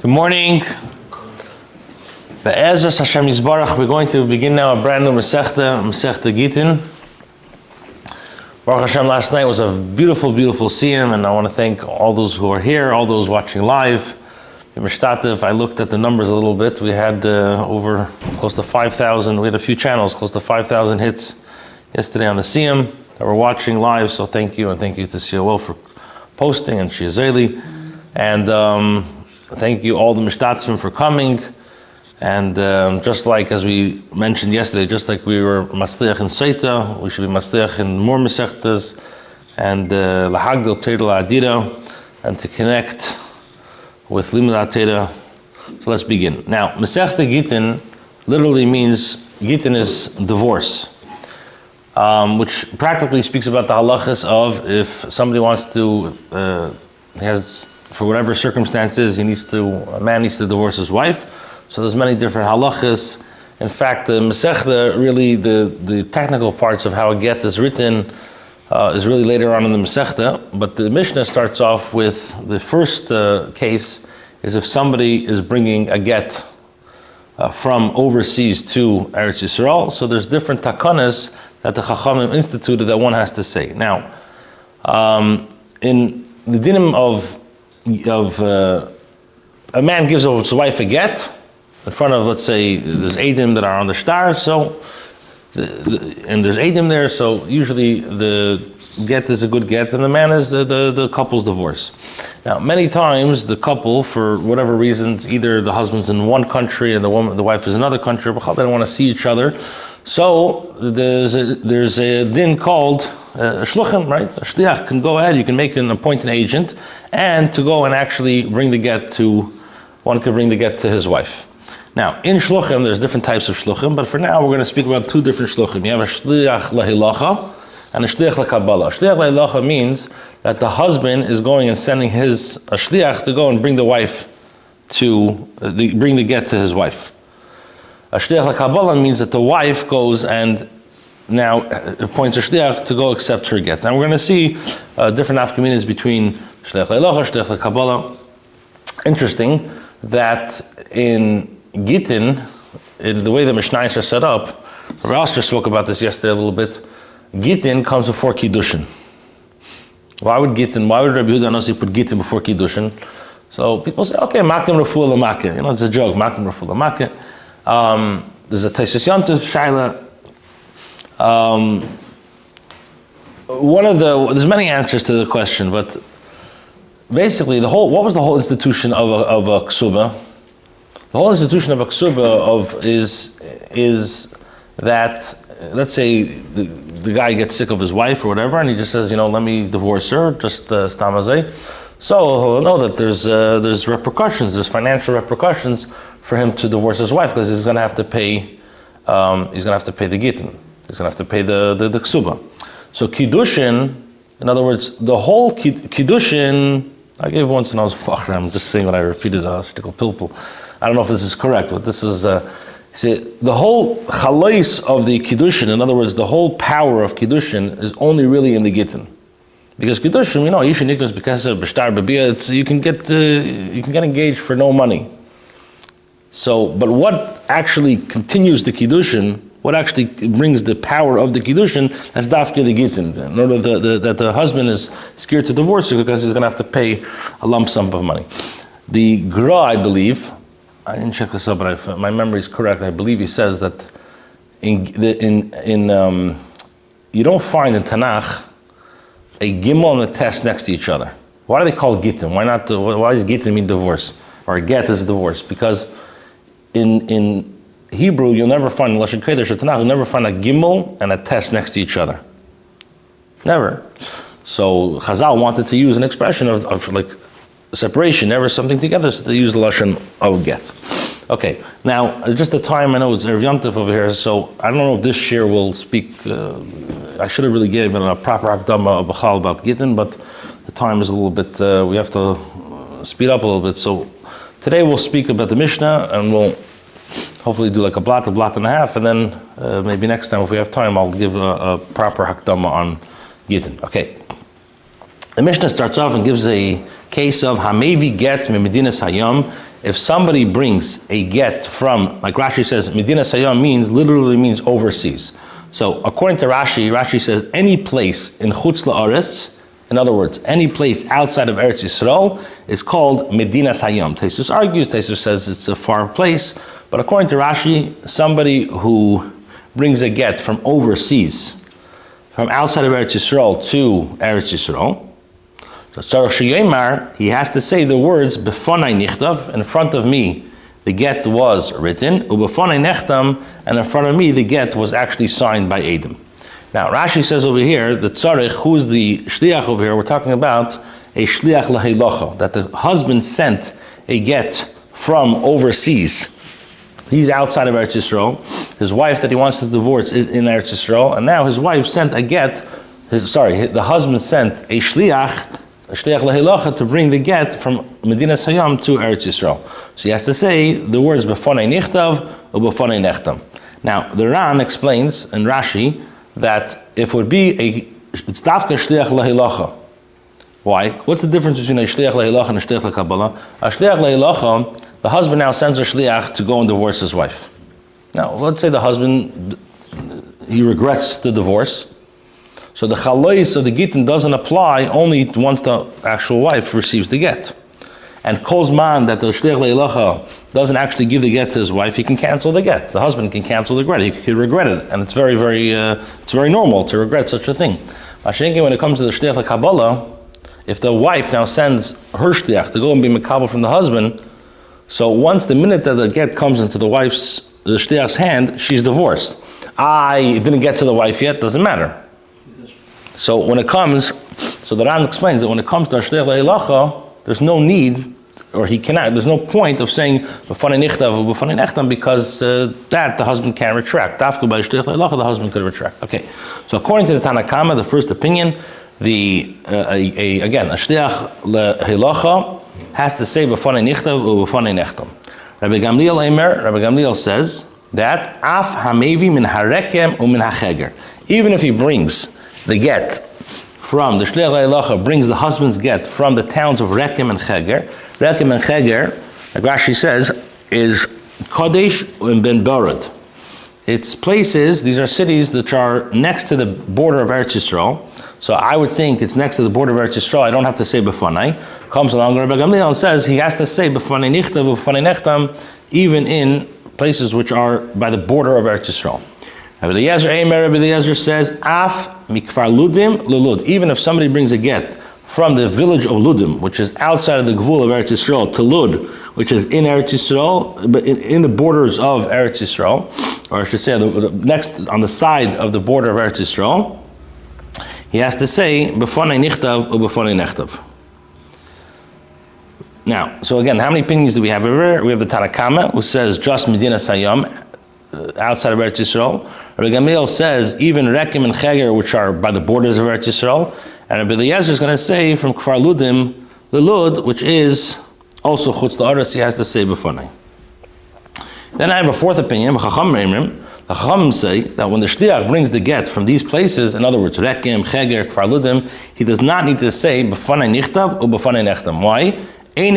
Good morning. Be'ezras Hashem Yisbarach, we're going to begin now a brand new Masechta Gittin. Baruch Hashem, last night was a beautiful, beautiful siyum, and I want to thank all those who are here, all those watching live. I looked at the numbers a little bit. We had over close to 5,000, we had a few channels, close to 5,000 hits yesterday on the siyum that were watching live, so thank you, and thank you to COO for posting, and Shiazeli, and thank you all the Mishtatzim for coming. And just like as we mentioned yesterday, just like we were Matzliach in Seita, we should be Matzliach in more Masechtas, and Lahagdil Teira Adira, and to connect with Limud HaTeira. So let's begin. Now, Masechta Gittin literally means, Gittin is divorce, which practically speaks about the halachas of if somebody wants to, for whatever circumstances, a man needs to divorce his wife. So there's many different halachas. In fact, the Masechta, really the technical parts of how a get is written is really later on in the Masechta. But the Mishnah starts off with the first case is if somebody is bringing a get from overseas to Eretz Yisrael. So there's different takanas that the Chachamim instituted that one has to say. Now, in the dinim of a man gives his wife a get in front of, let's say, there's Eidim that are on the star, so and there's Eidim there, so usually the get is a good get, and the man is the couple's divorce. Now, many times the couple, for whatever reasons, either the husband's in one country and the wife is in another country, but they don't want to see each other. So there's a din called a shluchim, right? A shliach can go ahead, you can appoint an agent, and to go and actually bring the get one could bring the get to his wife. Now, in shluchim, there's different types of shluchim, but for now we're going to speak about two different shluchim. You have a shliach lahilacha and a shliach lakabbalah. Shliach lahilacha means that the husband is going and sending a shliach to go and bring the wife bring the get to his wife. A shliach lakabbalah means that the wife goes and now appoints a shliach to go accept her get. Now we're going to see different nafkaminas between shliach lahilacha, shliach lakabbalah. Interesting that in Gittin, in the way the Mishnayos are set up, Rabbi S spoke about this yesterday a little bit. Gittin comes before Kiddushin. Why would Rabbi Yehuda Anasi put Gittin before Kiddushin? So people say, okay, Makdim Refuah L'Makeh. It's a joke, Makdim Refuah L'Makeh. There's a Taisus Yontif Shaila. There's many answers to the question, but basically, what was the whole institution of a ksuba? The whole institution of a ksuba is that, let's say the guy gets sick of his wife or whatever, and he just says, let me divorce her, just stamazay. So he'll know that there's repercussions, there's financial repercussions for him to divorce his wife, because he's going to have to pay the gittin. He's going to have to pay the ksuba. So kiddushin, in other words, the whole kiddushin, I gave once when I was Fakhr, I'm just saying what I repeated, shtickle pilpul. I don't know if this is correct, but this is, the whole chalais of the kiddushin, in other words, the whole power of kiddushin is only really in the gittin. Because kiddushin, yishin niknas because of b'shtar b'biyah, you can get engaged for no money. So, but what actually continues the kiddushin, what actually brings the power of the kiddushin, that's dafke the gittin. In order that the husband is scared to divorce her because he's going to have to pay a lump sum of money. The Gra, I believe, I didn't check this up, but if my memory is correct, I believe he says that you don't find in Tanakh a gimel and a tes next to each other. Why do they call it gittin? Why does gittin mean divorce? Or get is divorce? Because in Hebrew, you'll never find, in Lashon Kodesh or Tanakh, you'll never find a gimel and a tes next to each other. Never. So Chazal wanted to use an expression of like separation, never something together, so they use the Lashon of get. Okay, now, just the time, I know it's Erev Yom Tov over here, so I don't know if this year will speak, I should have really given a proper Hakdama of Bachal about Gittin, but the time is a little bit, we have to speed up a little bit. So today we'll speak about the Mishnah, and we'll hopefully do like a blot and a half, and then maybe next time, if we have time, I'll give a proper Hakdama on Gittin. Okay. The Mishnah starts off and gives a case of Hamevi get me Medinas Hayam, if somebody brings a get from, like Rashi says, Medina Sayam literally means overseas. So according to Rashi says any place in Chutz La'aretz, in other words, any place outside of Eretz Yisrael is called Medina Sayam. Taisus argues, Taisus says it's a far place, but according to Rashi, somebody who brings a get from overseas, from outside of Eretz Yisrael to Eretz Yisrael, so Tzarech Sheyomar, he has to say the words Befonai Nichtav, in front of me the get was written, Ubefonai Nechtam, and in front of me the get was actually signed by Edom. Now Rashi says over here, the Tzarech, who's the Shliach over here, we're talking about a Shliach Laheilacha, that the husband sent a get from overseas. He's outside of Eretz Yisrael. His wife that he wants to divorce is in Eretz Yisrael, and now his wife sent a get, the husband sent a Shliach Laheilacha to bring the get from Medina Sayam to Eretz Yisrael. So he has to say the words Befonei Nichtav or Befonei Nechtam. Now the Ran explains in Rashi that if it would be it's Dafka Shliach Laheilacha. Why? What's the difference between a Shliach Laheilacha and a Shliach LaKabbalah? A Shliach Laheilacha, the husband now sends a Shliach to go and divorce his wife. Now let's say the husband, he regrets the divorce. So the chalais of the Gittin doesn't apply only once the actual wife receives the get. And Kozman, that the Shliach Leilacha doesn't actually give the get to his wife, he can cancel the get. The husband can cancel the get. He could regret it, and it's very normal to regret such a thing. Mashenki, when it comes to the Shliach LaKabbalah, if the wife now sends her Shliach to go and be Mekabel from the husband, so once the minute that the get comes into the Shliach's hand, she's divorced. It didn't get to the wife yet, doesn't matter. So when it comes, so the Ran explains that when it comes to Shliach Leilacha, there's no need, or he cannot, there's no point of saying Befonei Nichtav or Befonei Nechtam, because that the husband can't retract. Dafka by Shliach Leilacha, the husband could retract. Okay, so according to the Tanna Kama, the first opinion, again, a Shliach Leilacha has to say Befonei Nichtav or Befonei Nechtam. Rabbi Gamliel says that Af Hamevi min Harekem u min Hacheger. Even if he brings the get from the Shliach Leilacha, brings the husband's get from the towns of Rekem and Cheger. Rekem and Cheger, like Rashi says, is Kodesh and Ben Borod. It's places, these are cities that are next to the border of Eretz Yisrael. So I would think it's next to the border of Eretz Yisrael. I don't have to say Befonai. Comes along Rabbi Gamliel and says he has to say Befonai Nichtav, Befonai Nechtam, even in places which are by the border of Eretz Yisrael. Rabbi Eliezer says, Af mikfar Ludim lulud. Even if somebody brings a get from the village of Ludim, which is outside of the Gvul of Eretz Yisrael, to Lud, which is in Eretz Yisrael, but in the borders of Eretz Yisrael, or I should say next on the side of the border of Eretz Yisrael, he has to say Befonei Nichtav or Befonei Nechtav. Now, so again, how many opinions do we have over here? We have the Tanna Kama, who says just Medina Sayam, outside of Eretz Yisrael. Rabbi Gamliel says even Rekem and Cheger, which are by the borders of Eretz Yisrael. And Rabbi Eliezer is going to say from Kfar Ludim, the Lud, which is also Chutz La'aretz, he has to say Befonai. Then I have a fourth opinion. The Chacham say that when the Shliach brings the get from these places, in other words, Rekem, Cheger, Kfar Ludim, he does not need to say Befonai Nichtav or Befonai Nechtam. Why? He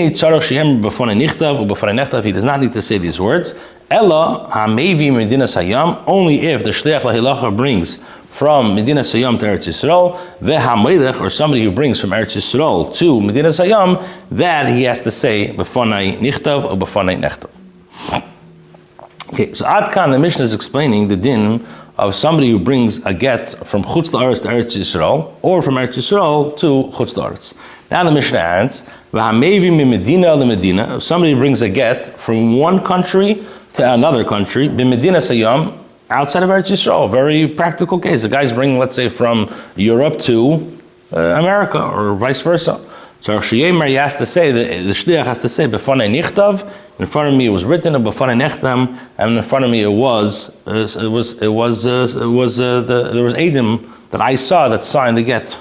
does not need to say these words. Ella hamevi Medina Sayam, only if the Shliach Laheilacha brings from Medina Sayam to Eretz Yisrael, ve'hamelech, or somebody who brings from Eretz Yisrael to Medina Sayam, that he has to say Befonai Nichtav or Befonai Nechtav. Okay, so Ad Kan, the Mishnah is explaining the din of somebody who brings a get from Chutz La'aretz to Eretz Yisrael, or from Eretz Yisrael to Chutz La'aretz. Now the Mishnah adds, V'hamevi mi Medina le Medina, if somebody brings a get from one country to another country, b'Medina Sayam, outside of Eretz Yisrael, very practical case. The guy's bringing, let's say, from Europe to America, or vice versa. So Sheyemar, he has to say, the Shliach has to say, Befonei Nichtav, in front of me it was written, Befonei Nechtam, and in front of me there was Edom that I saw that signed the get.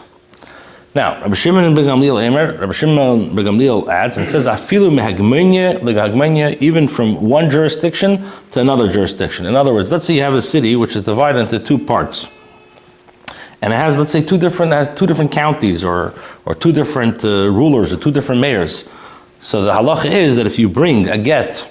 Now, Rabbi Shimon ben Gamliel adds and says, Afilu mehagmenya legagmenya, even from one jurisdiction to another jurisdiction. In other words, let's say you have a city which is divided into two parts, and it has, let's say, two different counties, or two different rulers, or two different mayors. So the halacha is that if you bring a get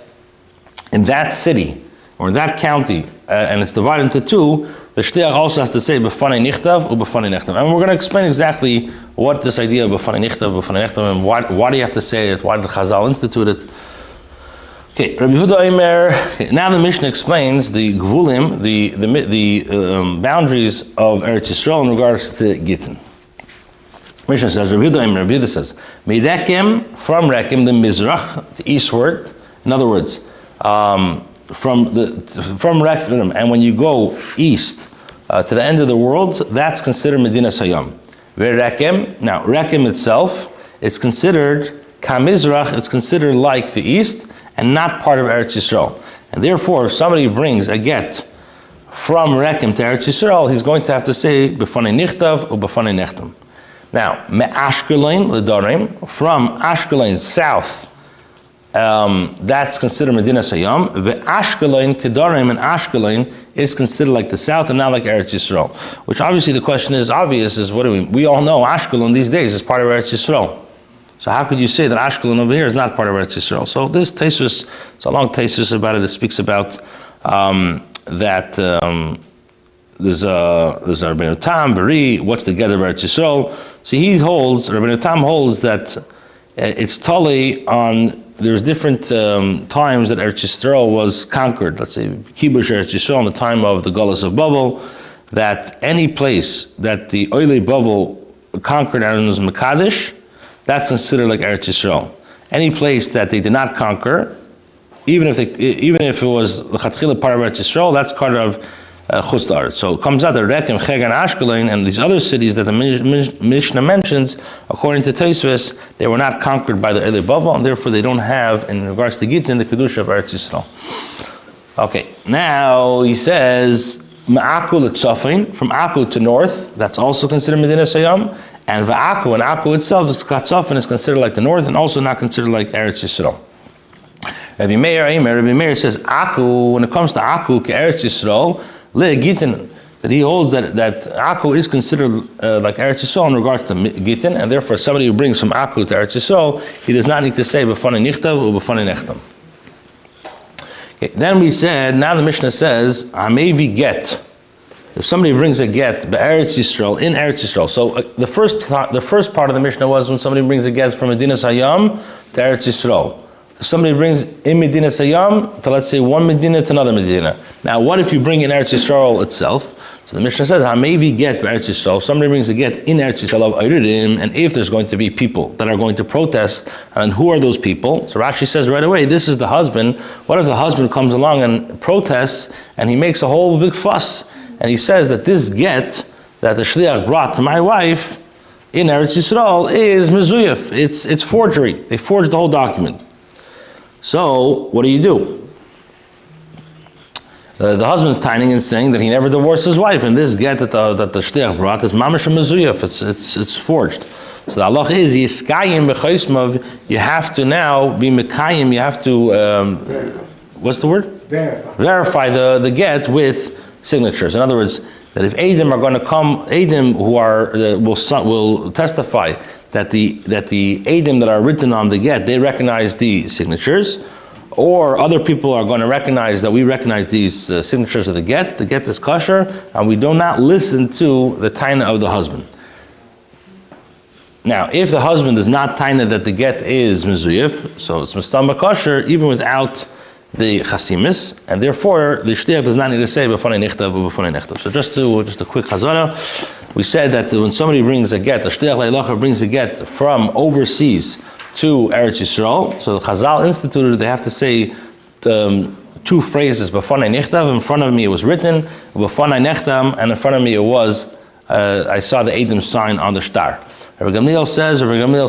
in that city or in that county, and it's divided into two, the shliach also has to say b'fanei nichtav or b'fanei nechtam. And we're going to explain exactly what this idea of b'fanei nichtav, and why do you have to say it? Why did Chazal institute it? Okay, Rabbi Yehuda Omer. Now the Mishnah explains the gvulim, the boundaries of Eretz Yisrael in regards to Gittin. Mishnah says, Rabbi Yehuda says, Merekem, from Rekem, the Mizrach, the eastward. In other words, from Rekem, and when you go east to the end of the world, that's considered Medina Sayam. Rekem, now Rekem itself, it's considered Kamizrach, it's considered like the east, and not part of Eretz Yisrael. And therefore, if somebody brings a get from Rekem to Eretz Yisrael, he's going to have to say B'fanei Nichtav or B'fanei Nechtam. Now, Me'ashkelon l'Dorim, from Ashkelon south, that's considered Medina Sayam. Ve'ashkelon Kedorim, and Ashkelon is considered like the south and not like Eretz Yisrael. Which obviously the question is obvious: is what do we all know Ashkelon these days is part of Eretz Yisrael. So how could you say that Ashkelon over here is not part of Eretz Yisrael? So this Teisus, it's a long Teisus about it. It speaks about that. There's a Rabbeinu Tam, Beri, what's the get of Eretz Yisrael? So Rabbeinu Tam holds that it's totally on, there's different times that Eretz Yisrael was conquered. Let's say, Kibush Eretz Yisrael in the time of the Galus of Babel, that any place that the Oilei Babel conquered and was Mekadesh, that's considered like Eretz Yisrael. Any place that they did not conquer, even if it was L'chatchila part of Eretz Yisrael, that's part of Chutz La'aretz. So it comes out that Rekem, Cheg, and Ashkelon, and these other cities that the Mishnah mentions, according to Tosfos, they were not conquered by the Oilei Babel, and therefore they don't have, in regards to Gittin, the Kedusha of Eretz Yisrael. Okay, now he says, Ma'aku l'Tzofin, from Aku to north, that's also considered Medina Sayam, and Va'aku, and Aku itself, Katzofin, is considered like the north, and also not considered like Eretz Yisrael. Rabbi Meir says, Aku, when it comes to Aku, Eretz Yisrael, Gittin, that he holds that Aku is considered like Eretz Yisrael in regards to Gittin, and therefore somebody who brings from Aku to Eretz Yisrael, he does not need to say B'fanei Nichtav or B'fanei Nechtam. Okay, then we said, now the Mishnah says, Hamevi get. If somebody brings a get Be'eretz Yisrael, in Eretz Yisrael. So the first part of the Mishnah was when somebody brings a get from Medina Sayam to Eretz Yisrael. If somebody brings in Medina Sayam to, let's say, one Medina to another Medina. Now, what if you bring in Eretz Yisrael itself? So the Mishnah says, Hamevi get Eretz Yisrael. If somebody brings a get in Eretz Yisrael of Ayridim, and if there's going to be people that are going to protest, and who are those people? So Rashi says right away, this is the husband. What if the husband comes along and protests, and he makes a whole big fuss, and he says that this get that the shliach brought to my wife in Eretz Yisrael is mezuyaf. It's forgery. They forged the whole document. So, what do? The husband's tining and saying that he never divorced his wife, and this get that the shliach brought is mamash mezuyaf. It's forged. So the halach is yiskayim b'choismav. You have to now be mekayim. You have to what's the word? Verify the get with signatures. In other words, that if Eidim are going to come, Eidim who are will testify that the Eidim that are written on the get, they recognize the signatures, or other people are going to recognize that we recognize these signatures of the get is kosher, and we do not listen to the taina of the husband. Now, if the husband is not taina that the get is mezuyif, so it's mustamba kosher, even without the chasimis, and therefore the shliach does not need to say b'fanei nichtav or b'fanei nechtav. So just a quick chazara, we said that when somebody brings a get, the shliach le'ilacha brings a get from overseas to Eretz Yisrael, so the Chazal instituted they have to say two phrases, b'fanei nichtav, in front of me it was written, b'fanei nechtam, and in front of me it was, I saw the Eidim sign on the shtar. Rabbi Gamliel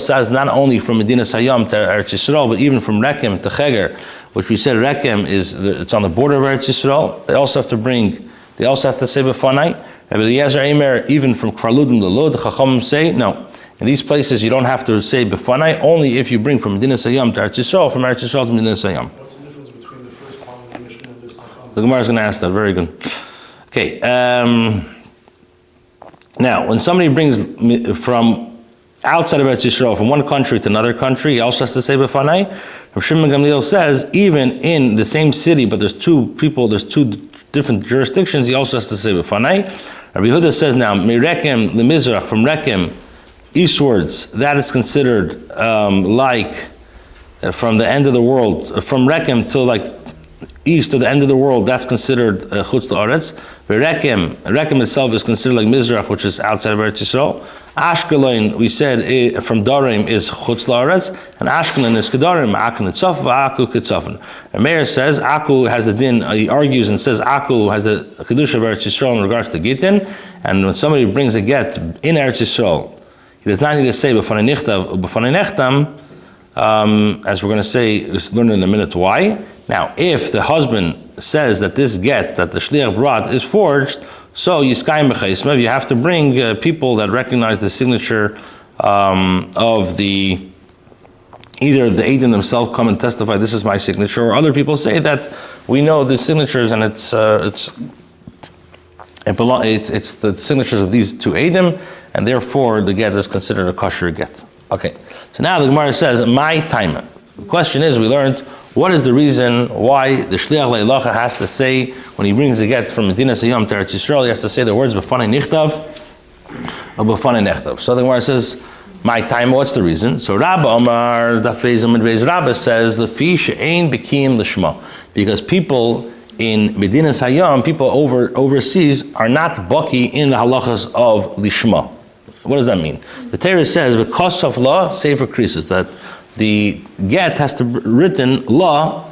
says not only from Medina Sayam to Eretz Yisrael, but even from Rekem to Cheger, which we said Rekem it's on the border of Eretz Yisrael. They also have to say B'fanai. Rabbi Eliezer Eimer, even from Kfar Ludim to Lod, the Chachamim say, no. In these places you don't have to say B'fanai, only if you bring from Medina Sayam to Eretz Yisrael, from Eretz Yisrael to Medina Sayam. What's the difference between the first part of the Mishnah and this? The Gemara is going to ask that, very good. Okay, now when somebody brings from outside of Eretz Yisrael, from one country to another country, he also has to say b'fanai. Rabbi Shimon Gamliel says, even in the same city, but there's two different jurisdictions, he also has to say b'fanai. Rabbi Yehuda says now, Mirekem lemizrach, from Rekem eastwards, that is considered from the end of the world, from Rekem to like east of the end of the world, that's considered chutz la'aretz. Rekem itself is considered like Mizrach, which is outside of Eretz Yisrael. Ashkelon, we said from Dorim is chutz la'aretz, and Ashkelon is kedarim, Aku netzof, Aku ketzofin. And Meir says Aku has the din. He argues and says Aku has the kedusha of Eretz Yisrael in regards to Gittin, and when somebody brings a get in Eretz Yisrael, he does not need to say b'fanei nichtav or b'fanei nechtam, as we're going to say, learn in a minute why. Now, if the husband says that this get that the shliach brought is forged, so yiskayim b'chaismev, you have to bring people that recognize the signature of the, either the Eidim themselves come and testify, this is my signature, or other people say that we know the signatures and it's the signatures of these two Eidim, and therefore the get is considered a kosher get. Okay, so now the Gemara says, my time. The question is, we learned, what is the reason why the Shliach Le'ilacha has to say, when he brings a get from Medina Sayyam to Eretz Yisrael, he has to say the words b'fanei nichtav or b'fanei nechtav. So the Gemara says, my time, what's the reason? So Rabba Omar, Daf Beis Amud Beis, Rabba says, the fi she'ein b'kiyim l'shma, because people in Medina Sayyam, people overseas, are not baki in the halachas of lishma. What does that mean? The Torah says, because of law, sefer krisis, that the get has to be written law,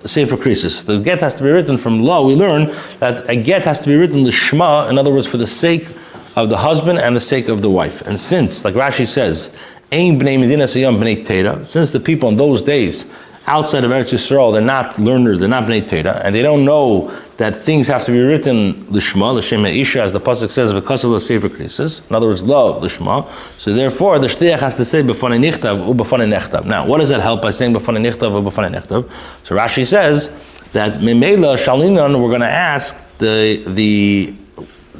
sefer krisis. The get has to be written from law. We learn that a get has to be written lishma, in other words, for the sake of the husband and the sake of the wife. And since, like Rashi says, ein bnei Medina Sayyam bnei Torah, since the people in those days outside of Eretz Yisrael, they're not learners, they're not bnei Torah, and they don't know that things have to be written lishma, l'shem isha, as the pasuk says, because of the sefer krisis. In other words, law lishma. So therefore, the shliach has to say b'fanei nichtav u b'fanei nechtav. Now, what does that help by saying b'fanei nichtav u b'fanei nechtav? So Rashi says that memela shalinon, we're going to ask the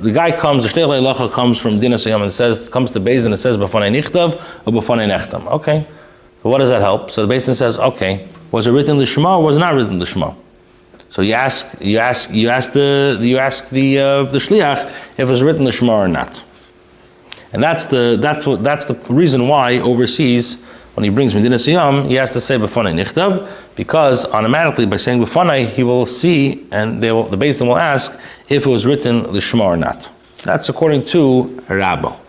guy comes, the shliach le'ilacha comes from Dina Sayyam and says, comes to Beis Din and says b'fanei nichtav u b'fanei nechtav. Okay. So what does that help? So the Beis Din says, okay, was it written lishma or was it not written lishma? So you ask the shliach if it was written lishma or not, and that's the reason why overseas when he brings Medina Sayyam he has to say b'fanei nichtav, because automatically by saying b'fanei he will see and the Beis Din will ask if it was written lishma or not. That's according to Rabba.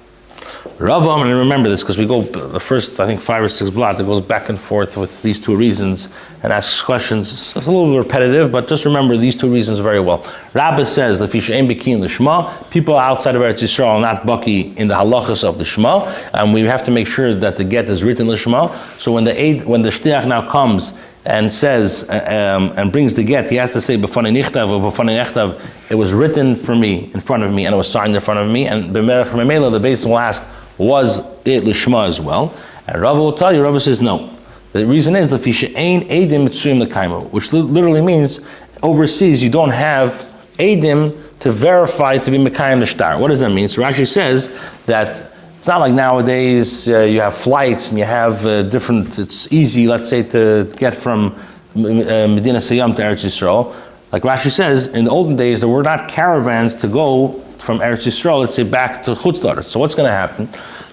Rava, and remember this because we go the first, I think, 5 or 6 blocks, it goes back and forth with these two reasons and asks questions. It's a little repetitive, but just remember these two reasons very well. Rabba says, "L'fisha ein b'kiyin l'shma." People outside of Eretz Yisrael are not baki in the halachas of the Shema, and we have to make sure that the get is written l'shma. So when the shliach now comes and says and brings the get, he has to say b'fanei nichtav or b'fanei nechtav. It was written for me in front of me, and it was signed in front of me. And b'merech memela, the Beis Din will ask, was it lishma as well? And Rava will tell you, Rava says no. The reason is l'fisha ein edim mitzuyim l'kaimo, which literally means overseas you don't have edim to verify to be mekayim l'shtar. What does that mean? So Rashi says that it's not like nowadays you have flights and you have different. It's easy, let's say, to get from Medina Sayyam to Eretz Yisrael. Like Rashi says, in the olden days there were not caravans to go from Eretz Yisrael, let's say, back to Chutz La'aretz. So what's going to happen?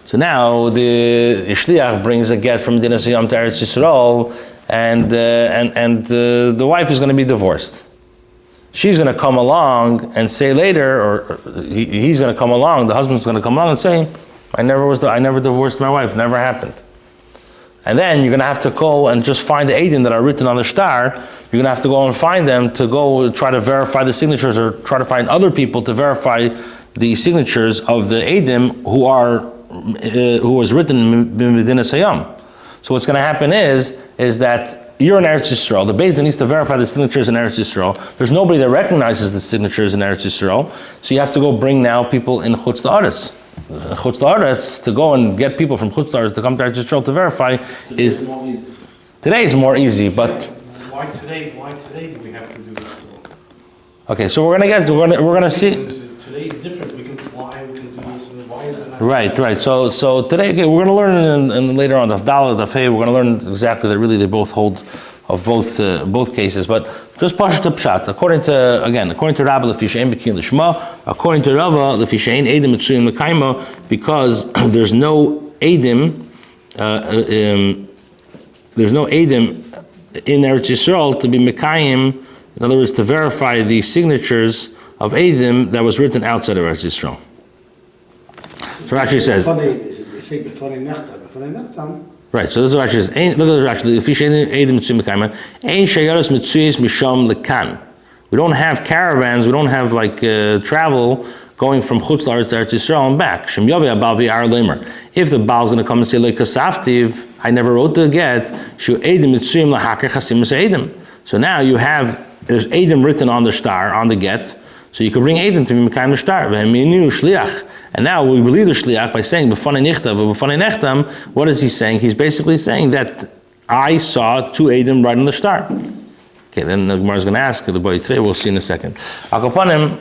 So now the shliach brings a get from Medina Sayyam to Eretz Yisrael, and the wife is going to be divorced. She's going to come along and say later, or he's going to come along, the husband's going to come along and say, I never divorced my wife, never happened. And then you're going to have to go and just find the eidim that are written on the star. You're going to have to go and find them to go try to verify the signatures, or try to find other people to verify the signatures of the eidim who was written in Medina Sayyam. So what's going to happen is that you're in Eretz Yisrael. The Beis Din needs to verify the signatures in Eretz Yisrael. There's nobody that recognizes the signatures in Eretz Yisrael. So you have to go bring now people in Chutz La'aretz. Chutz La'aretz, to go and get people from Chutz La'aretz to come to Eretz Yisrael to verify is today is more easy, but why today do we have to do this? Okay, so we're gonna see. Today is different. We can fly. We can do this. And why is it not Right. So today, okay, we're going to learn and later on Daf Daled, Daf Hey, we're going to learn exactly that really they both hold of both cases. But just Pashat Pshat. According to Rabbi Lefi Shein B'Kiyin Lishma, according to Rava Lefi Shein Eidim Mitzuyim L'Kaima, because there's no Eidim, in Eretz Yisrael to be Mekayim, in other words, to verify the signatures of Eidim that was written outside of Eretz Yisrael. So Rashi says, right, so this is what Rashi says. Look at Rashi. We don't have caravans, we don't have travel going from Chutz La'aretz to Eretz Yisrael and back. If the Baal is going to come and say, I never wrote the get, so now there's Eidim written on the star, on the get, so you could bring Eidim to be Mekayim the star. And now we believe the Shliach by saying, B'fanei nichtav, B'fanei nechtam. What is he saying? He's basically saying that I saw two Eidim right on the star. Okay, then the Gemara is going to ask the boy today, we'll see in a second. Akapanim,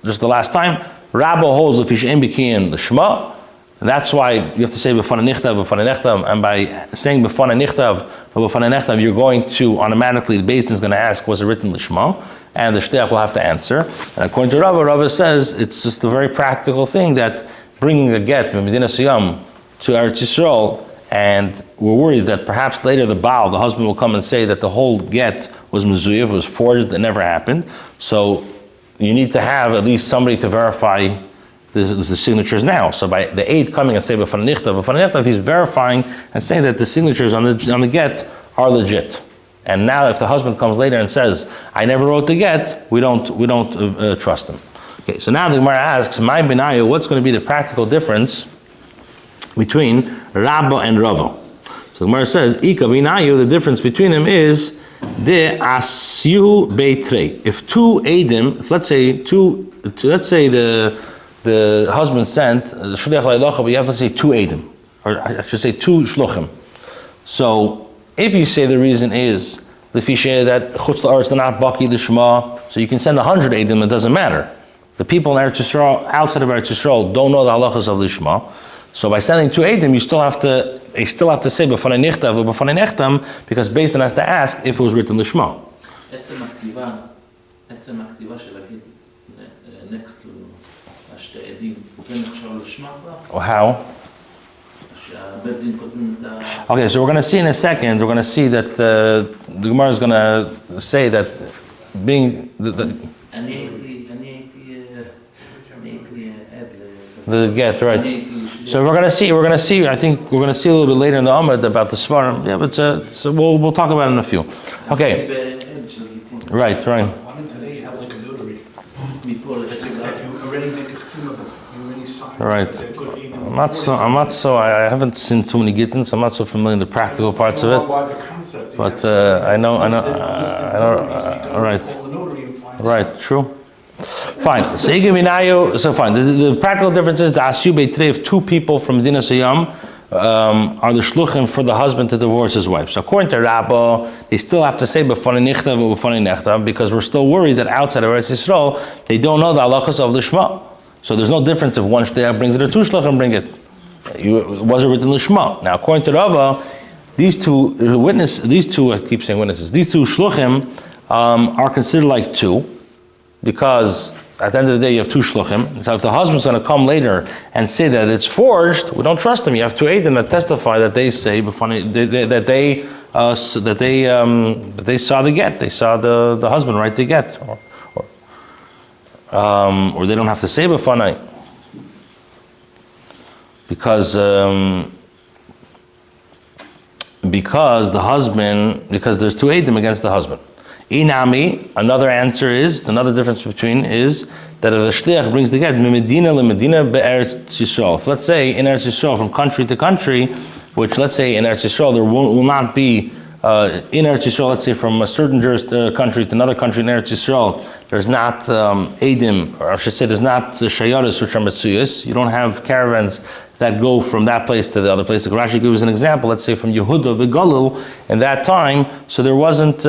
just the last time, Rabbi holds Lefi Shein B'Kiyin L'Shma. That's why you have to say B'fanei nichtav, B'fanei nechtam, and by saying B'fanei nichtav, B'fanei nechtam, you're going to automatically, the Beis Din is going to ask, was it written L'Shma? And the shliach will have to answer. And according to Rava says it's just a very practical thing that bringing a get from Medina Siyam to Eretz Yisrael, and we're worried that perhaps later the Baal, the husband, will come and say that the whole get was mezuyev, was forged, it never happened. So you need to have at least somebody to verify the signatures now. So by the aide coming and say B'fanei nichtav, he's verifying and saying that the signatures on the get are legit. And now, if the husband comes later and says, "I never wrote the get," we don't trust him. Okay, so now the Gemara asks, "My benayu, what's going to be the practical difference between Rabba and Rava?" So the Gemara says, "Ika benayu, the difference between them is de asyu beitrei. If two eidim, let's say the husband sent the shliach leilocha, but you have to say two eidim, or I should say two shluchim. So if you say the reason is Lefi Shein that Chutz La'aretz not Baki L'Shma, so you can send 100 Eidim, it doesn't matter. The people in Eretz Yisrael, outside of Eretz Yisrael, don't know the halachas of L'Shma. So by sending two Eidim, they still have to say B'fanei nichtav or B'fanei nechtam, because Beis Din has to ask if it was written L'Shma. עצם הכתיבה של הגיד next to השתי עדים, זה נחשב לשמה כבר? Or how? Okay, so we're going to see in a second, we're going to see that the Gemara is going to say that being the get, right. So we're going to see, I think we're going to see a little bit later in the Amud about the Svarim. Yeah, but so we'll talk about it in a few. Okay. Right. Why don't today have like a notary? That you already make a chesima, you already signed. Right. I'm not so. I haven't seen too many Gittin, so I'm not so familiar with the practical parts of it. But I know. Right. True. Fine. So you give me now. So fine. The practical difference is the asyu beitrei, if two people from Medina Siyam are the shluchim for the husband to divorce his wife. So according to Rabba, they still have to say B'fanei nichtav or B'fanei nechtav, because we're still worried that outside of Eretz Yisrael they don't know the halachas of the Shema. So there's no difference if one shliach brings it or two shluchim bring it. It wasn't written L'Shma. Now according to Rava, these two shluchim are considered like two, because at the end of the day you have two shluchim. So if the husband's going to come later and say that it's forged, we don't trust him. You have two eidim that testify that they say that they saw the get, they saw the husband write the get, or they don't have to say b'fanai, because there's two eidim against the husband. Inami, another difference between is that if a shliach brings the get Medina le-Medina be'Eretz Yisrael. If let's say in Eretz Yisrael from country to country, which let's say in Eretz Yisrael there will not be in Eretz Yisrael, let's say from a certain country to another country in Eretz Yisrael, there's not Eidim, or I should say there's not Shayaris which are Metzuyas. You don't have caravans that go from that place to the other place. The Rashi gives an example, let's say from Yehuda, the Galil, in that time, so there wasn't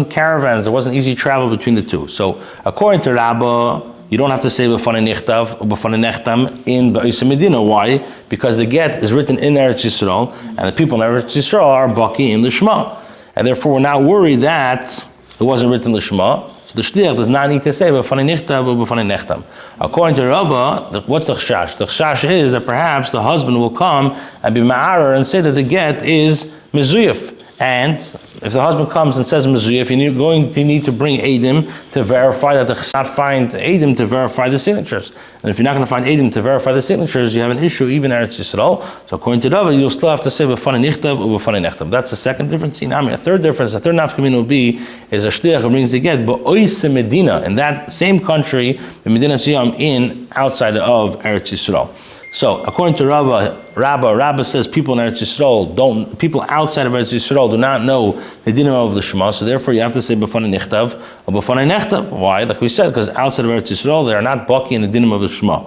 caravans, there wasn't easy travel between the two. So according to Rabba, you don't have to say b'fanei nichtav or b'fanei nechtam in Ba'isa Medina. Why? Because the get is written in Eretz Yisrael, and the people in Eretz Yisrael are baki in the Shema. And therefore we're not worried that it wasn't written in the Shema. So the shliach does not need to say b'fanei nichtav or b'fanei nechtam. According to Rava, what's the chashash? The chashash is that perhaps the husband will come and be ma'arer and say that the get is mezuyif. And if the husband comes and says mezuyif, you're going to need to bring Eidim to verify that the chasad find Eidim to verify the signatures. And if you're not going to find Eidim to verify the signatures, you have an issue even in Eretz Yisrael. So according to Rava, you'll still have to say b'fanei nichtav or b'fanei nechtav. That's the second difference. A third difference, a third nafkamina will be is a shliach who brings the get b'oise Medina, in that same country, the Medina Siyam, in outside of Eretz Yisrael. So, according to Rabba says people in Eretz Yisrael people outside of Eretz Yisrael do not know the dinim of the Shema, so therefore you have to say b'fanei nichtav or b'fanei nechtav. Why? Like we said, because outside of Eretz Yisrael they are not baki in the dinim of the Shema.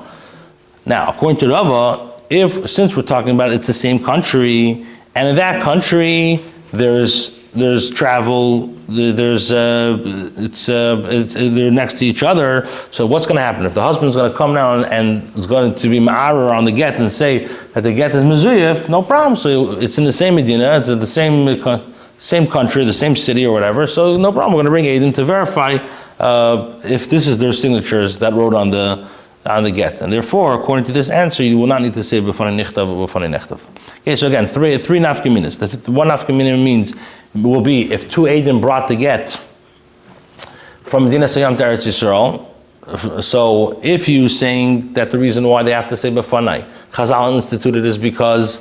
Now, according to Rabba, since we're talking about it's the same country, and in that country there's travel, they're next to each other. So what's going to happen if the husband's going to come now and is going to be ma'arer on the get and say that the get is mezuyif? No problem. So it's in the same Medina, it's in the same country, the same city or whatever. So no problem. We're going to bring Eidim to verify if this is their signatures that wrote on the get. And therefore, according to this answer, you will not need to say b'fanei nichtav or b'fanei nechtav. Okay, so again, three nafkaminas. The one nafkamina will be if two Eidim brought the get from Medina Sayyam to Eretz Yisrael. So if you saying that the reason why they have to say b'fanei, Chazal instituted is because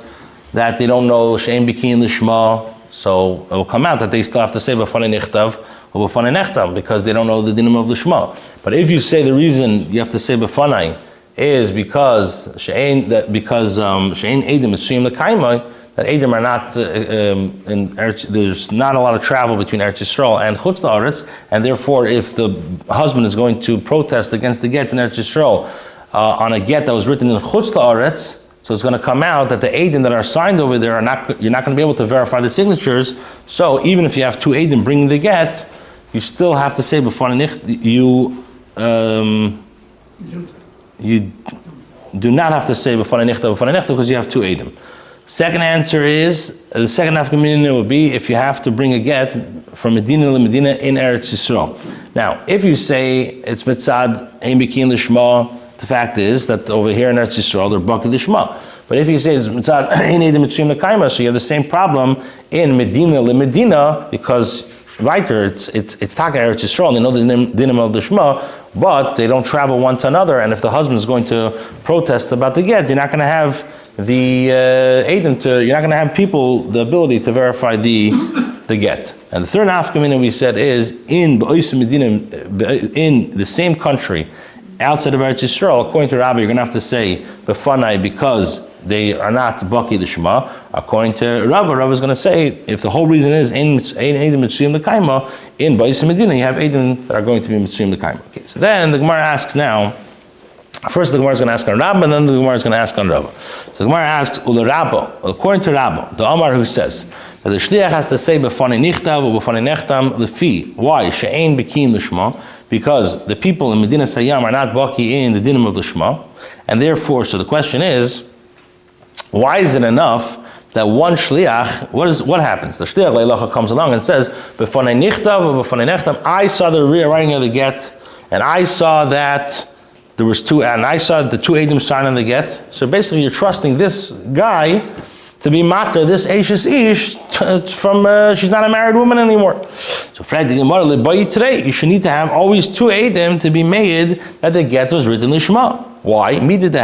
that they don't know she'en biki in the Shema, so it will come out that they still have to say b'fanei nichtav or b'fanei nechtam because they don't know the dinim of the Shema. But if you say the reason you have to say b'fanei is because she'en Eidim mitzuyim l'kaimai, that Eidim are not there's not a lot of travel between Eretz Yisrael and Chutz La'aretz, and therefore if the husband is going to protest against the get in Eretz Yisrael on a get that was written in Chutz La'aretz, so it's going to come out that the Eidim that are signed over there you're not going to be able to verify the signatures. So even if you have two Eidim bringing the get, you still have to say b'fanei nichtav. You do not have to say b'fanei nichtav because you have two Eidim. Second answer is, the second nafkamina would be if you have to bring a get from Medina to Medina in Eretz Yisrael. Now, if you say it's mitzad ein biki in the Shema, the fact is that over here in Eretz Yisrael they're baki the Shema. But if you say it's mitzad ein Eidim mitzuyim l'kaima, so you have the same problem in Medina to Medina because weiter it's taka Eretz Yisrael. They know the dinim of the Shema, but they don't travel one to another. And if the husband is going to protest about the get, you're not going to have the Eidim you're not going to have people the ability to verify the get. And the third nafkamina we said is in Ba'isa Medina, in the same country outside of Eretz Yisrael. According to Rabbi, you're going to have to say b'fanai because they are not baki the Shema. According to Rabbi is going to say if the whole reason is in Eidim mitzuyim l'kaima, in Ba'isa Medina you have Eidim that are going to be mitzuyim l'kaima. Okay, so then the Gemara asks now. First, the Gemara is going to ask on Rabba, and then the Gemara is going to ask on Rabba. So the Gemara asks, according to Rabba, the Omar who says that the shliach has to say b'fanei nichtav or b'fanei nechtam lefi. Why? She'ein biki in the Shema, because the people in Medina Sayyam are not baki in the dinim of the Shema, and therefore, so the question is, why is it enough that one shliach? What happens? The shliach leilacha comes along and says b'fanei nichtav or b'fanei nechtam. I saw the writing of the get, and I saw that. There was two, and I saw the two Eidim sign on the get. So basically, you're trusting this guy to be matter this Eishes Ish from she's not a married woman anymore. So today, you should need to have always two Eidim to be made that the get was written in Shema. Why? We learned in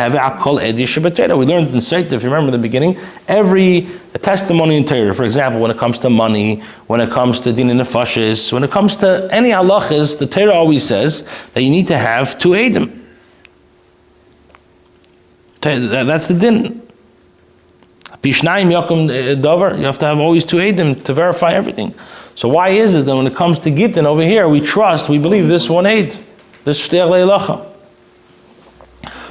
Seita, if you remember in the beginning, every testimony in Torah, for example, when it comes to money, when it comes to din nefashis, when it comes to any halachas, the Torah always says that you need to have two Eidim. That's the din. Bishnayim yakum davar. You have to have always two Eidim to verify everything. So why is it that when it comes to Gittin over here, we believe this one Eid, this shteach leilacha?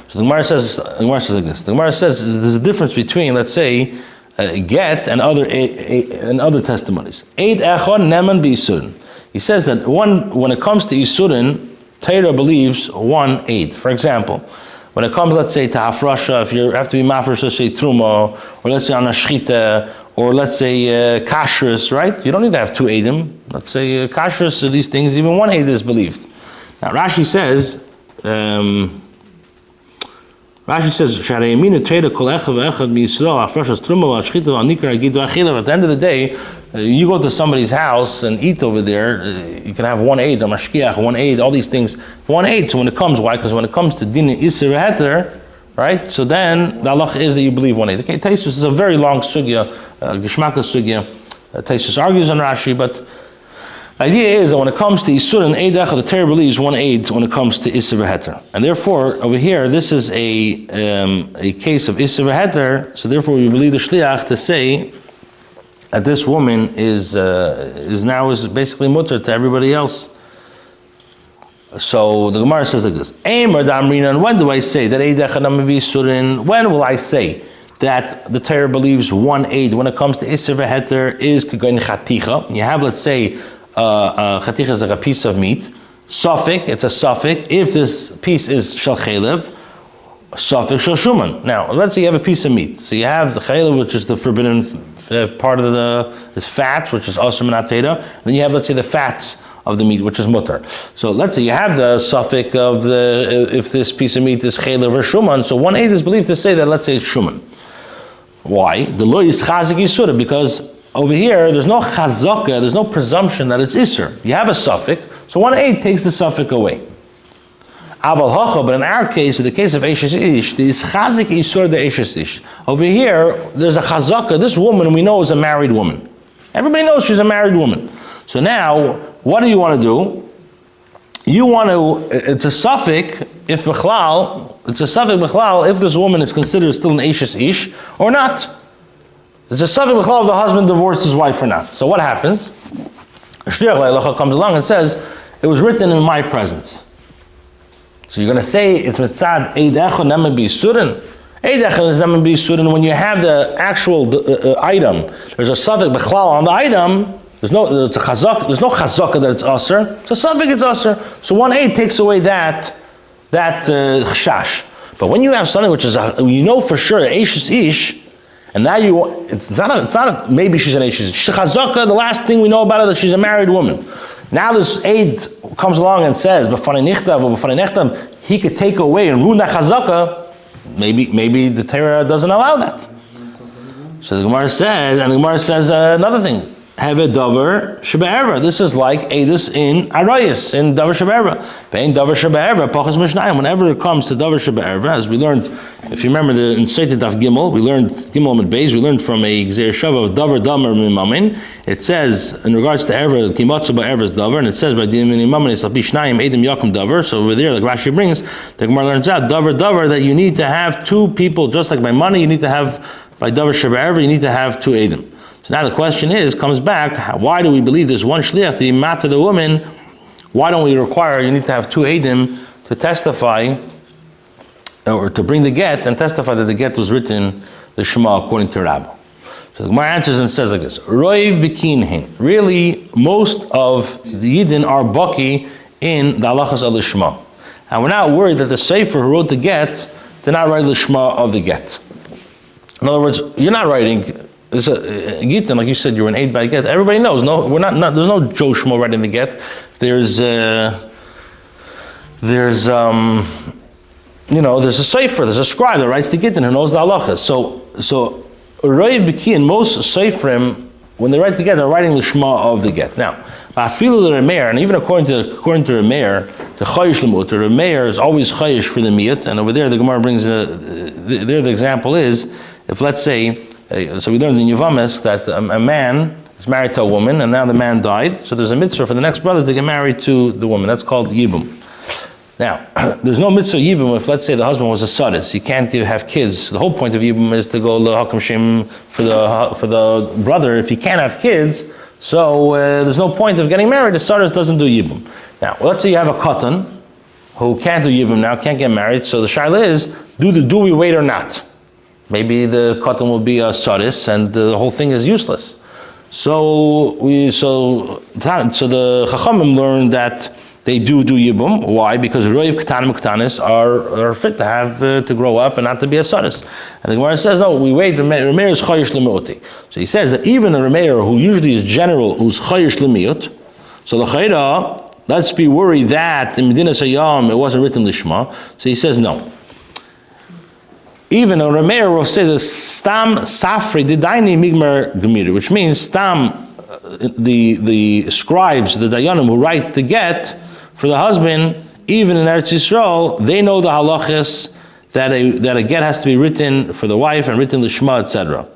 So the Gemara says like this. The Gemara says there's a difference between, let's say, get and other testimonies. Eid echon neman b'isurin. He says that when it comes to isurin, Torah believes one aid. For example, when it comes, let's say, to hafrasha, if you have to be mafresh, let's say truma, or let's say on a shchita, or let's say kashrus, right? You don't need to have two eidim. Let's say kashrus, these things, even one aid is believed. Now Rashi says, at the end of the day, you go to somebody's house and eat over there, you can have one aid, a mashkiach, one aid, all these things, one aid. So when it comes, why? Because when it comes to din isser heter, right? So then the halach is that you believe one aid. Okay, Taisus is a very long sugya, geshmaka sugya. Taisus argues on Rashi, but the idea is that when it comes to Isur and Eidach, the Torah believes one aid when it comes to Isser v'Heter. And therefore, over here, this is a case of Isser v'Heter, so therefore we believe the Shliach to say that this woman is basically mutter to everybody else. So the Gemara says like this, Eimer Damrina, and when do I say that Eidach and Isurin, when will I say that the Torah believes one aid when it comes to Isser v'Heter is Kegoin Chaticha? You have, let's say, chaticha is like a piece of meat. Suffix, it's a suffix. If this piece is shel chelev, suffix shel shuman. Now, let's say you have a piece of meat. So you have the chelev, which is the forbidden part of the fat, which is asur min hatera. Then you have, let's say, the fats of the meat, which is mutter. So let's say you have the suffix of if this piece of meat is chelev or shuman. So one aid is believed to say that, let's say, it's shuman. Why? The lo is chazik yisura, because over here, there's no chazaka, there's no presumption that it's Isser. You have a suffix, so one aid takes the suffix away. Aval hacha, but in our case, in the case of Eishes Ish, there is chazik Isur the Eishes Ish. Over here, there's a chazaka, this woman we know is a married woman. Everybody knows she's a married woman. So now, what do you want to do? You want to, it's a suffix, if bichlal, it's a suffix bichlal, if this woman is considered still an Eishes Ish, or not. It's a suffix b'chlal if the husband divorced his wife or not. So what happens? A shliach le'alacha comes along and says, it was written in my presence. So you're going to say it's mitzad eidecha nema b'yisurin. Eidecha is nema b'yisurin. When you have the actual item, there's a suffix b'chlal on the item. There's no chazaka that it's aser. It's a suffix, it's aser. So one aid takes away that chashash. But when you have something which is you know for sure eishes ish. And now maybe she's an Eishes. She's a chazaka, the last thing we know about her that she's a married woman. Now this aid comes along and says, he could take away and ruin that chazaka. Maybe the Torah doesn't allow that. So the Gemara says another thing. Have a davar shebe'era. This is like edus in arayis, in davar shebe'era. Bein davar shebe'era pachas mishnayim. Whenever it comes to davar shebe'era, as we learned, if you remember in Seitet Daf Gimel, we learned Gimel Amud Beis. We learned from a gzeir shava of davar damer mimamin. It says in regards to ever kimatzu ba'ever is davar, and it says by din mimamin is alpi shnayim edim yakum davar. So over there, like Rashi brings, the Gemara learns out davar that you need to have two people, just like by money, you need to have by davar shebe'era, you need to have two edim. So now the question comes back, why do we believe there's one shliach to be mat to the woman? Why don't we require, you need to have two eidim to testify, or to bring the get and testify that the get was written, the Shema, according to Rabbah. So the Gemara answers and says like this, Roiv b'kinhin. Really, most of the Yidden are baki in the halachas of the Shema. And we're not worried that the Sefer who wrote the get did not write the Shema of the get. In other words, you're not writing, it's a Gittin, like you said, you're an aid by get. Everybody knows. No, we're not. There's no Joe Shmo writing the get. There's a sefer, there's a scribe that writes the Gittin who knows the halachas. So Roiv B'ki and most seifrim, when they write the get, they're writing the Shema of the get. Now, Afilu the Remeir, and even according to Remeir, the Chayish Lemut, the Remeir is always Chayish for the Miyat, and over there the Gemara brings the example is, if let's say, so we learned in Yevamis that a man is married to a woman, and now the man died, so there's a mitzvah for the next brother to get married to the woman. That's called Yibum. Now, there's no mitzvah Yibum if, let's say, the husband was a sadis. He can't have kids. The whole point of Yibum is to go l'hakam shem for the brother if he can't have kids. So there's no point of getting married. The sadis doesn't do Yibum. Now, let's say you have a katan who can't do Yibum now, can't get married. So the shaila is, do we wait or not? Maybe the katan will be a sadis and the whole thing is useless. So the Chachamim learned that they do Yibum. Why? Because Roiv Ketanim Ketanis are fit to have to grow up and not to be a Sadis. And the Gemara says, no, we wait, Remeir is Chayish L'Me'oti. So he says that even a Remeir who usually is general, who's Chayish L'Me'ot, so the Chayda, let's be worried that in Medina Sayyam it wasn't written Lishma. So he says no. Even a Remeir will say the Stam Safri Didaini Migmar Gemiri, which means Stam, the scribes, the Dayanim who write the get for the husband, even in Eretz Yisrael, they know the halachas that a get has to be written for the wife and written Lishma, etc.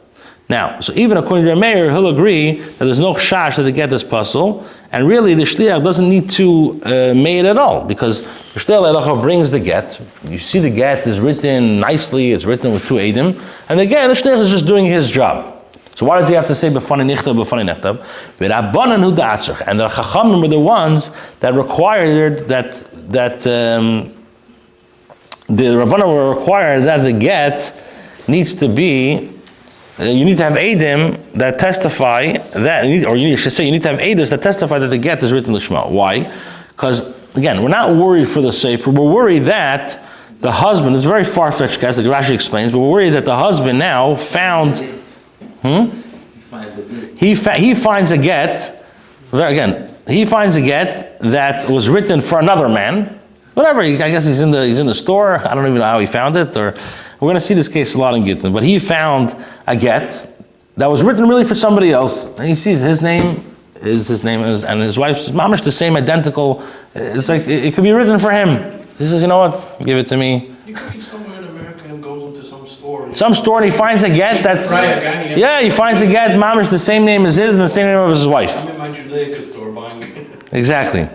Now, so even according to Remeir, he'll agree that there's no chash that the get is puzzle, and really the shliach doesn't need to made at all, because the shliach brings the get. You see the get is written nicely, it's written with 2 edim, and again the shliach is just doing his job. So why does he have to say b'fanei nichtav, b'fanei nichtav? V'rabbanan hu da'atzach, and the chachamim were the ones that required that the rabbanan were required that the get needs to be. You need to have edim that testify that, you need to have edus that testify that the get is written Lishma. Why? Because again, we're not worried for the sefer. We're worried that the husband, it's a very far-fetched case, like Rashi explains, but we're worried that the husband now found. He finds a get. Again, he finds a get that was written for another man. Whatever. I guess he's in the store. I don't even know how he found it. Or we're going to see this case a lot in Gittin. But he found a get that was written really for somebody else, and he sees his name and his wife's mamish the same, identical. It's like it could be written for him. He says, you know what? Give it to me. You could be somewhere in America and goes into some store. And he finds a get that's he finds a get mamish the same name as his and the same name of his wife. I'm in my Judaica store buying it. Exactly.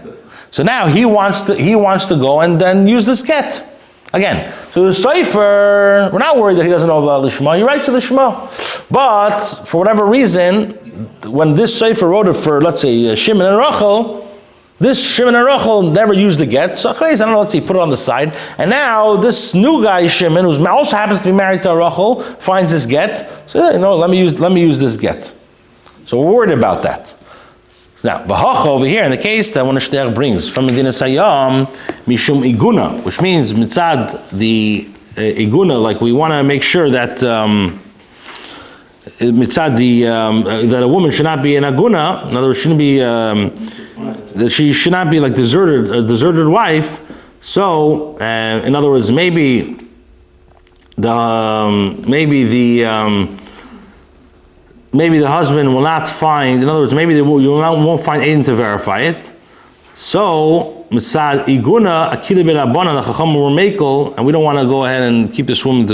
So now he wants to go and then use this get. Again, so the Sefer, we're not worried that he doesn't know about Lishma. He writes to Lishma. But for whatever reason, when this Sefer wrote it for, let's say, Shimon and Rachel, this Shimon and Rachel never used the get. So I don't know, let's see, put it on the side. And now this new guy, Shimon, who also happens to be married to Rachel, finds this get. So, let me use this get. So we're worried about that. Now, v'hacha over here, in the case that when a shliach brings from Medina Sayyam, mishum iguna, which means mitzad the iguna, like we want to make sure that mitzad that a woman should not be an aguna. In other words, shouldn't be that she should not be like a deserted wife. So, in other words, maybe the husband will not find, in other words, maybe you won't find Aiden to verify it. So, mitzad iguna, akila ben abana, the chacham were mekel, and we don't want to go ahead and keep this woman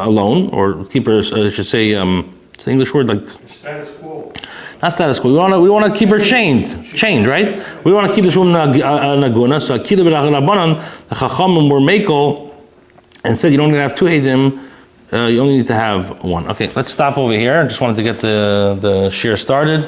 alone, or keep her, I should say, it's an English word, like Status quo. not status quo. We want to keep her chained, right? We want to keep this woman aguna. So akila ben abana, the chacham were mekel, and said you don't need to have 2 Adim. You only need to have 1. Okay, let's stop over here. I just wanted to get the shir started.